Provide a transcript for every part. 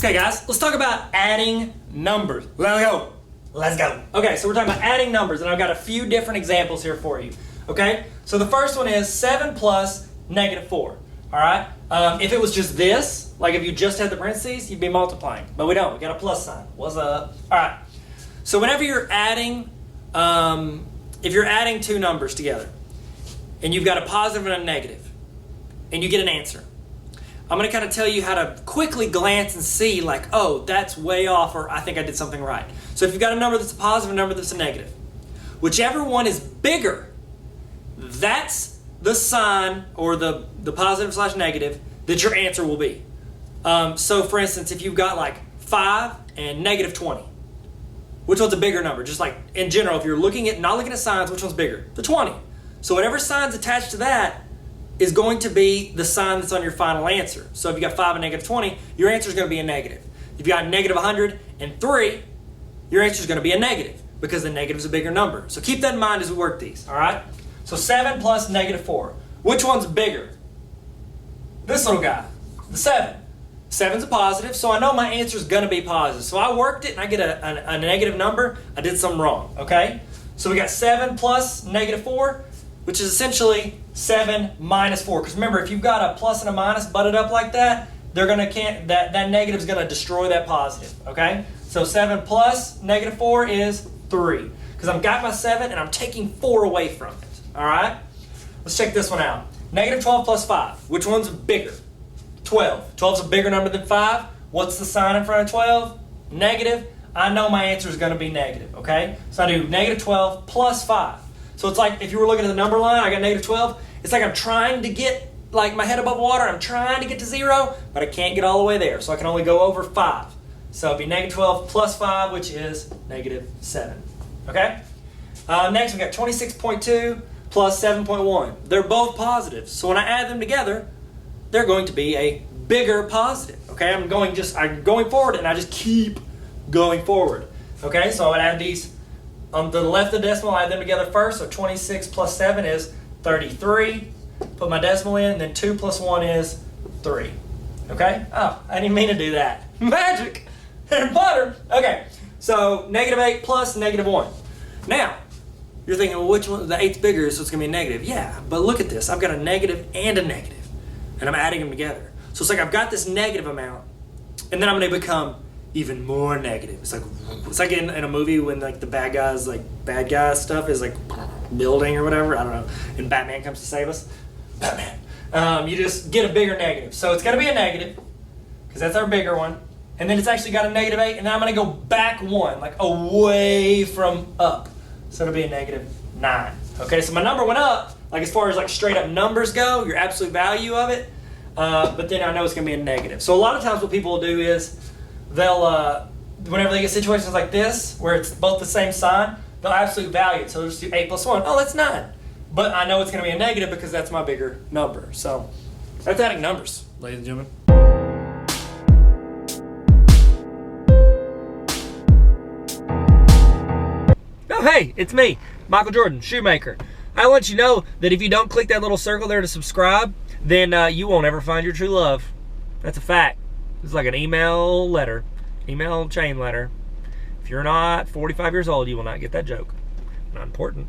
Okay guys, let's talk about adding numbers. Let's go. Okay, so we're talking about adding numbers, and I've got a few different examples here for you. Okay, so the first one is 7 plus -4. All right, if it was just this, like if you just had the parentheses, you'd be multiplying, but we don't. We got a plus sign. What's up? All right, so whenever you're adding, if you're adding two numbers together, and you've got a positive and a negative, and you get an answer, I'm going to kind of tell you how to quickly glance and see like, oh, that's way off, or I think I did something right. So if you've got a number that's a positive and a number that's a negative, whichever one is bigger, that's the sign or the positive / negative that your answer will be. So for instance, if you've got like 5 and -20, which one's a bigger number? Just like in general, if you're not looking at signs, which one's bigger? The 20. So whatever sign's attached to that is going to be the sign that's on your final answer. So if you got 5 and -20, your answer is going to be a negative. If you got -103, your answer is going to be a negative because the negative is a bigger number. So keep that in mind as we work these, all right? So 7 plus -4. Which one's bigger? This little guy, the 7. 7's a positive, so I know my answer is going to be positive. So I worked it and I get a negative number. I did something wrong, okay? So we got 7 plus -4, which is essentially 7 minus 4. Because remember, if you've got a plus and a minus butted up like that, that negative is going to destroy that positive, okay? So 7 plus -4 is 3. Because I've got my 7 and I'm taking 4 away from it, all right? Let's check this one out. -12 plus 5. Which one's bigger? 12. 12's a bigger number than 5. What's the sign in front of 12? Negative. I know my answer is going to be negative, okay? So I do -12 plus 5. So it's like if you were looking at the number line, I got -12. It's like I'm trying to get like my head above water. I'm trying to get to 0, but I can't get all the way there. So I can only go over 5. So it'd be -12 plus 5, which is -7. Okay? Next, we got 26.2 plus 7.1. They're both positives. So when I add them together, they're going to be a bigger positive. Okay? I'm going forward, and I just keep going forward. Okay? So I would add these on the left of the decimal. I add them together first. So 26 plus 7 is 33. Put my decimal in, then 2 plus 1 is 3. Okay? Oh, I didn't mean to do that. Magic and butter. Okay, so -8 plus -1. Now, you're thinking, well, which one? The 8's bigger, so it's going to be a negative. Yeah, but look at this. I've got a negative and a negative, and I'm adding them together. So it's like I've got this negative amount, and then I'm going to become even more negative. It's like in a movie when like the bad guy stuff is like building or whatever. I don't know. And Batman comes to save us. Batman. You just get a bigger negative. So it's got to be a negative because that's our bigger one. And then it's actually got a -8, and then I'm going to go back 1, like away from up. So it'll be a -9. Okay, so my number went up, like as far as like straight up numbers go, your absolute value of it. But then I know it's going to be a negative. So a lot of times what people will do is they'll, whenever they get situations like this, where it's both the same sign, they'll absolute value it. So they'll just do 8 plus 1. Oh, that's 9. But I know it's going to be a negative because that's my bigger number. So that's adding numbers, ladies and gentlemen. Oh, hey, it's me, Michael Jordan, Shoemaker. I want you to know that if you don't click that little circle there to subscribe, then you won't ever find your true love. That's a fact. It's like an email chain letter. If you're not 45 years old, you will not get that joke. Not important.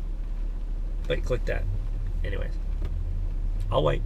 But click that. Anyways, I'll wait.